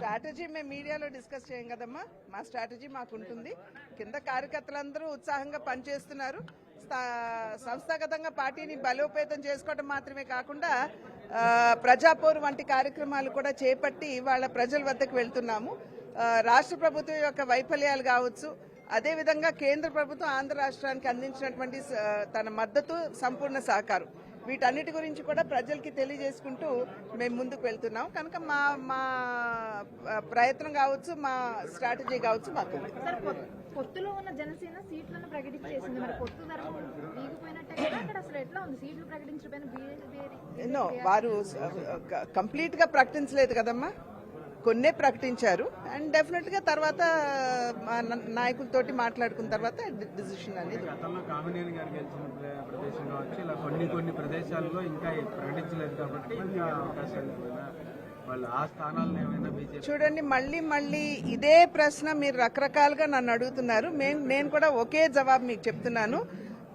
Strategy మేము మీడియాలో discuss చేయం కదమ్మా. మా స్ట్రాటజీ మాకు ఉంటుంది. కింద కార్యకర్తలందరూ ఉత్సాహంగా పనిచేస్తున్నారు. సంస్థాగతంగా పార్టీని బలోపేతం చేసుకోవడం మాత్రమే కాకుండా ప్రజాపోరు వంటి కార్యక్రమాలు కూడా చేపట్టి వాళ్ళ ప్రజల వద్దకు వెళ్తున్నాము. రాష్ట్ర ప్రభుత్వం యొక్క వైఫల్యాలు కావచ్చు, అదేవిధంగా కేంద్ర ప్రభుత్వం ఆంధ్ర రాష్ట్రానికి అందించినటువంటి తన మద్దతు, సంపూర్ణ సహకారం, వీటన్నిటి గురించి కూడా ప్రజలకి తెలియజేసుకుంటూ మేము ముందుకు వెళ్తున్నాం. కనుక మా ప్రయత్నం కావచ్చు, మా స్ట్రాటజీ కావచ్చు మాకు. పొత్తులో ఉన్న జనసేన సీట్లను ప్రకటించేసింది. మరి పొత్తు ధర్మం వీగిపోయినట్టే కదా, అక్కడ అసలు ఎట్లా ఉంది? సీట్లు ప్రకటించడం వారు కంప్లీట్ గా ప్రకటించలేదు కదమ్మా, కొన్నే ప్రకటించారు. అండ్ డెఫినెట్ గా తర్వాత నాయకులతోటి మాట్లాడుకున్న తర్వాత డిసిషన్ అనేది. కొన్ని ప్రదేశాల్లో ఇంకా ప్రకటించలేదు కాబట్టి చూడండి, మళ్ళీ ఇదే ప్రశ్న మీరు రకరకాలుగా నన్ను అడుగుతున్నారు. నేను కూడా ఒకే జవాబు మీకు చెప్తున్నాను.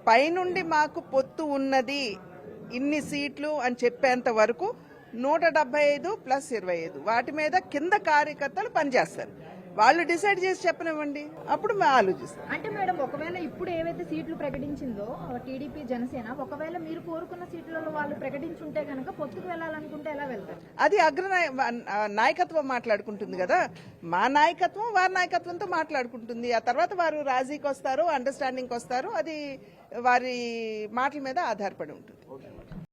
పైనుండి మాకు పొత్తు ఉన్నది, ఇన్ని సీట్లు అని చెప్పేంత వరకు 175 + 25 వాటి మీద కింద కార్యకర్తలు పనిచేస్తారు. వాళ్ళు డిసైడ్ చేసి చెప్పనివ్వండి, అప్పుడు మేము ఆలోచిస్తాం. అంటే మేడం, ఒకవేళ ఇప్పుడు ఏవైతే సీట్లు ప్రకటించిందో టీడీపీ, జనసేన, ఒకవేళ మీరు కోరుకున్న సీట్లలో వాళ్ళు ప్రకటించుంటే కనుక పొత్తుకు వెళ్ళాలనుకుంటే ఎలా వెళ్తారు? అది నాయకత్వం మాట్లాడుకుంటుంది కదా. మా నాయకత్వం వారి నాయకత్వంతో మాట్లాడుకుంటుంది. ఆ తర్వాత వారు రాజీకి వస్తారు, అండర్స్టాండింగ్కి వస్తారు. అది వారి మాటల మీద ఆధారపడి ఉంటుంది.